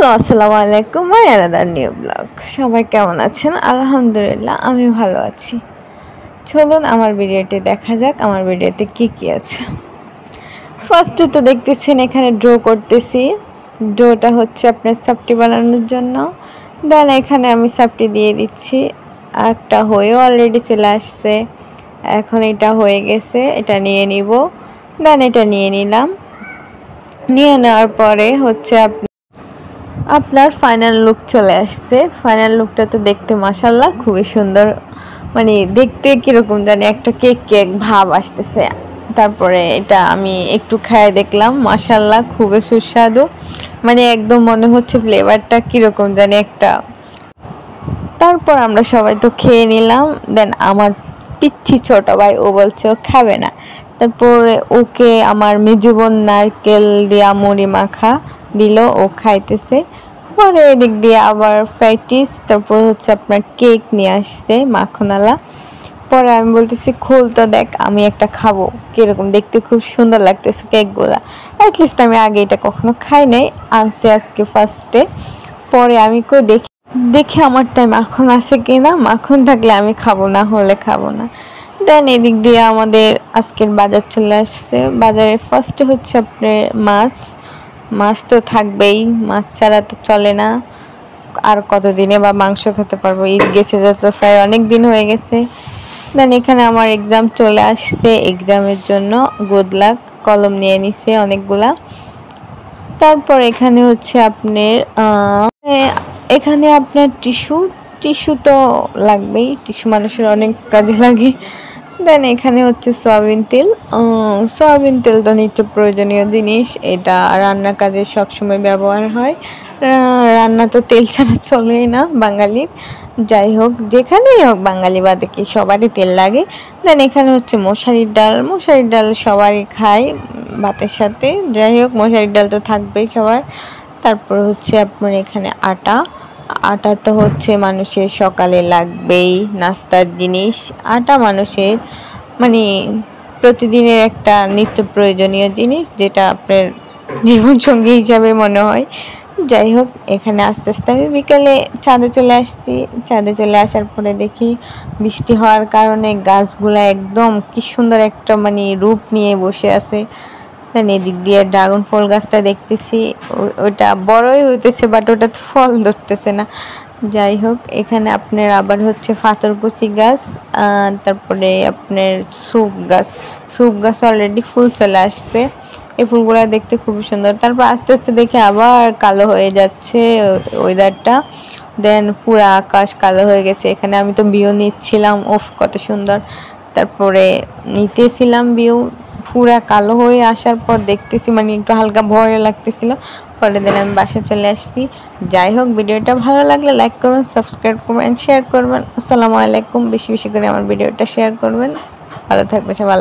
Hello, আসসালামু আলাইকুম। My another new blog. সবাই কেমন আছেন? আলহামদুলিল্লাহ, আমি ভালো আছি। চলুন আমার ভিডিওটি দেখা যাক আমার ভিডিওতে কি আছে। ফার্স্টে তো দেখতেছেন এখানে ড্র করতেছি। ড্রটা হচ্ছে আপনার সাপটি বানানোর জন্য। দেন এখানে আমি সাপটি দিয়ে দিচ্ছি। একটা হয়েও অলরেডি চলে আসছে। এখন এটা হয়ে গেছে, এটা নিয়ে নিব। দেন এটা নিয়ে নিলাম। নিয়ে নেওয়ার পরে হচ্ছে আপনার ফাইনাল লুক চলে আসছে। ফাইনাল লুকটা তো দেখতে মাশাআল্লাহ খুবই সুন্দর, মানে দেখতে কিরকম জানি একটা কেক ভাব আসতেছে। তারপরে এটা আমি একটু খেয়ে দেখলাম, মাশাআল্লাহ খুবই সুস্বাদু, মানে একদম মনে হচ্ছে ফ্লেভারটা কিরকম জানি একটা। তারপর আমরা সবাই তো খেয়ে নিলাম। দেন আমার পিচ্ছি ছোট ভাই ও বলছে ও খাবে না। তারপরে ওকে আমার মেজো বোন নারকেল দিয়া মুড়ি মাখা দিল, ও খাইতেছে। পরে এদিক দিয়ে আবার ফ্রাইটিস, তারপর হচ্ছে আপনার কেক নিয়ে আসছে মাখনালা। পরে আমি বলতেছি খোল তো দেখ, আমি একটা খাবো, কিরকম দেখতে খুব সুন্দর লাগতেছে কেকগুলা। অ্যাটলিস্ট আমি আগে এটা কখনো খাই নাই, আনছে আজকে ফার্স্টে। পরে আমি কই দেখি আমারটাই মাখন আছে কিনা, মাখন থাকলে আমি খাবো, না হলে খাবো না। দেন এদিক দিয়ে আমাদের আজকের বাজার চলে আসছে। বাজারে ফার্স্টে হচ্ছে আপনার মাছ তো থাকবেই, মাছ ছাড়া তো চলে না। আর কতদিনে বা মাংস খেতে পারবো, ঈদ গেছে যত প্রায় অনেক দিন হয়ে গেছে। দেন এখানে আমার এক্সাম চলে আসছে, এক্সামের জন্য গুড লাক কলম নিয়ে নিছে অনেকগুলা। তারপর এখানে হচ্ছে আপনার এখানে আপনার টিস্যু তো লাগবেই, টিস্যু মানুষের অনেক কাজে লাগে। দেন এখানে হচ্ছে সয়াবিন তেল তো নিত্য প্রয়োজনীয় জিনিস, এটা রান্নার কাজে সবসময় ব্যবহার হয়। রান্না তো তেল ছাড়া চলেই না বাঙালির। যাই হোক, যেখানেই হোক বাঙালি বাদে কি সবারই তেল লাগে। দেন এখানে হচ্ছে মশারির ডাল সবারই খায় ভাতের সাথে। যাই হোক, মশারির ডাল তো থাকবেই সবার। তারপর হচ্ছে আপনার এখানে আটা তো হচ্ছে মানুষের সকালে লাগবেই, নাস্তার জিনিস। আটা মানুষের মানে প্রতিদিনের একটা নিত্য প্রয়োজনীয় জিনিস, যেটা আপনার জীবনসঙ্গী হিসাবে মনে হয়। যাই হোক, এখানে আস্তে আস্তে আমি বিকেলে ছাদে চলে আসছি। ছাদে চলে আসার পরে দেখি বৃষ্টি হওয়ার কারণে গাছগুলা একদম কি সুন্দর একটা মানে রূপ নিয়ে বসে আছে। দেন এদিক দিয়ে ড্রাগন ফল গাছটা দেখতেছি, ওটা বড়ই হইতেছে বাট ওটা ফল ধরতেছে না। যাই হোক, এখানে আপনার আবার হচ্ছে পাথরকুচি গাছ, তারপরে আপনার সুপ গাছ অলরেডি ফুল চলে আসছে। এই ফুলগুলো দেখতে খুব সুন্দর। তারপর আস্তে আস্তে দেখে আবার কালো হয়ে যাচ্ছে ওয়েদারটা। দেন পুরা আকাশ কালো হয়ে গেছে। এখানে আমি তো ভিউ নিচ্ছিলাম, ওফ কত সুন্দর। তারপরে নিতেছিলাম ভিউ, পুরা কালো হয়ে আসার পর দেখতেছি মানে একটু হালকা ভয় লাগতেছিল। পরে দিন আমি বাসায় চলে আসছি। যাই হোক, ভিডিওটা ভালো লাগলে লাইক করবেন, সাবস্ক্রাইব করবেন, শেয়ার করবেন। আসসালামু আলাইকুম। বেশি বেশি করে আমার ভিডিওটা শেয়ার করবেন। ভালো থাকবেন সবাই।